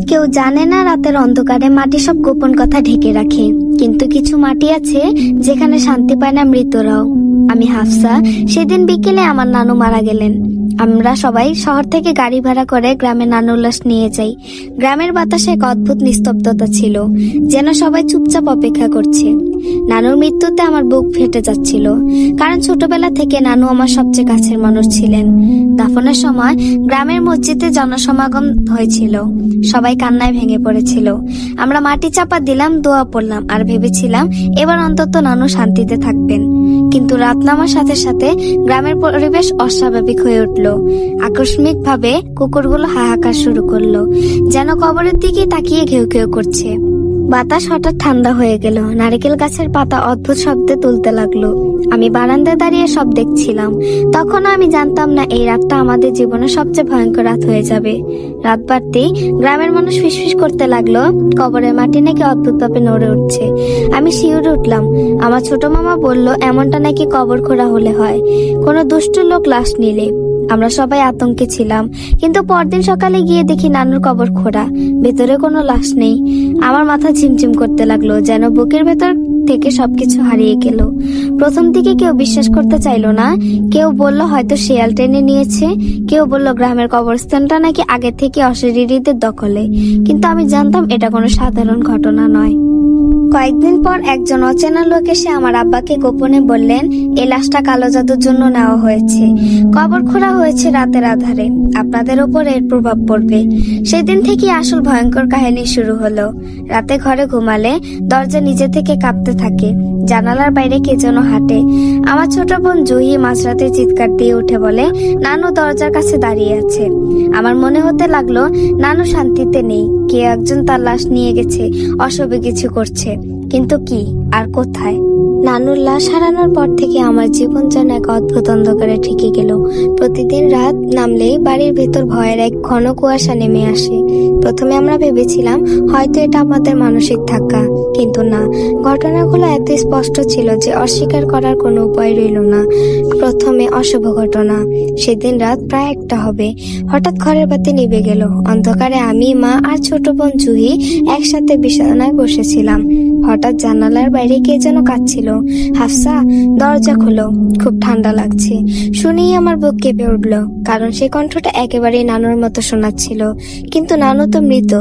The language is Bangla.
কেউ জানে না রাতের অন্ধকারে মাটি সব গোপন কথা ঢেকে রাখে, কিন্তু কিছু মাটি আছে যেখানে শান্তি পায় না মৃতরাও। আমি হাফসা। সেদিন বিকেলে আমার নানু মারা গেলেন। আমরা সবাই শহর থেকে গাড়ি ভাড়া করে গ্রামে নানুর লাশ নিয়ে যাই। গ্রামের বাতাসে এক অদ্ভুত নিস্তব্ধতা ছিল, যেন সবাই চুপচাপ অপেক্ষা করছে। নানুর মৃত্যুতে আমার বুক ফেটে যাচ্ছিল, কারণ ছোটবেলা থেকে নানু আমার সবচেয়ে কাছের মানুষ ছিলেন। দাফনের সময় গ্রামের মসজিদে জনসমাগম হয়েছিল, সবাই কান্নায় ভেঙে পড়েছিল। আমরা মাটি চাপা দিলাম, দোয়া পড়লাম আর ভেবেছিলাম এবার অন্তত নানু শান্তিতে থাকবেন। কিন্তু রাত নামার সাথে সাথে গ্রামের পরিবেশ অস্বাভাবিক হয়ে উঠল। আকস্মিক ভাবে কুকুরগুলো হাহাকার শুরু করলো, যেন কবরের দিকে তাকিয়ে ঘেউ ঘেউ করছে। বাতাস হঠাৎ ঠান্ডা হয়ে গেল, নারকেল গাছের পাতা অদ্ভুত শব্দে তুলতে লাগলো। আমি বারান্দায় দাঁড়িয়ে সব দেখছিলাম। তখন আমি জানতাম না এই রাতটা আমাদের জীবনের সবচেয়ে ভয়ঙ্কর রাত হয়ে যাবে। রাত বাড়তেই গ্রামের মানুষ ফিসফিস করতে লাগলো, কবরের মাটি নাকি অদ্ভুত ভাবে নড়ে উঠছে। আমি শিউরে উঠলাম। আমার ছোট মামা বলল এমনটা নাকি কবর খোঁড়া হলে হয়, কোনো দুষ্ট লোক লাশ নিলে। আমরা সবাই আতঙ্কে ছিলাম, কিন্তু পরদিন সকালে গিয়ে দেখি নানুর কবর খোঁড়া, ভেতরে কোনো লাশ নেই। আমার মাথা ঝিমঝিম করতে লাগলো, যেন বুকের ভেতর থেকে সবকিছু হারিয়ে গেল। প্রথম দিকে কেউ বিশ্বাস করতে চাইলো না। কেউ বলল হয়তো শিয়াল টেনে নিয়েছে, কেউ বলল গ্রামের কবরস্থানটা নাকি আগে থেকে অশরীরীদের দখলে। কিন্তু আমি জানতাম এটা কোনো সাধারণ ঘটনা নয়। কয়েকদিন পর একজন অচেনা লোক এসে আমার আব্বাকে গোপনে বললেন এই লাশটা কালো জাদুর জন্য নেওয়া হয়েছে, কবর খোঁড়া হয়েছে রাতের আধারে, আপনাদের ওপর এর প্রভাব পড়বে। সেদিন থেকে আসল ভয়ঙ্কর কাহিনী শুরু হলো। রাতে ঘরে ঘুমালে দরজা নিজে থেকে কাঁপতে থাকে, জানালার বাইরে কে যেন হাঁটে। আমার ছোট বোন জুহি মাঝরাতে চিৎকার দিয়ে উঠে বলে নানু দরজার কাছে দাঁড়িয়ে আছে। আমার মনে হতে লাগলো নানু শান্তিতে নেই, কে একজন তার লাশ নিয়ে গেছে, অশুভ কিছু করছে। কিন্তু কি আর কোথায়? নানুর লাশ হারানোর পর থেকে আমার জীবন যেন এক অদ্ভুত অন্ধকারে ঠেকে গেল। প্রতিদিন রাত নামলেই বাড়ির ভেতর ভয়ের এক ঘন কুয়াশা নেমে আসে। প্রথমে আমরা ভেবেছিলাম হয়তো এটা আমাদের মানসিক ধাক্কা, কিন্তু না, ঘটনাগুলো এত স্পষ্ট ছিল যে অস্বীকার করার কোনো উপায় রইল না। প্রথমে অশুভ ঘটনা। সেদিন রাত প্রায় 1টা হবে। হঠাৎ ঘরের বাতি নিভে গেল। অন্ধকারে আমি, মা আর ছোট বোন জুহি একসাথে বিছানায় বসেছিলাম। হঠাৎ জানালার বাইরে কে যেন কাঁদছিল। হাফসা, দরজা খোলো, খুব ঠান্ডা লাগছে। শুনেই আমার বুক কেঁপে উঠলো, কারণ সে কণ্ঠটা একেবারেই নানুর মতো শোনাচ্ছিল। কিন্তু নানু তো মৃত।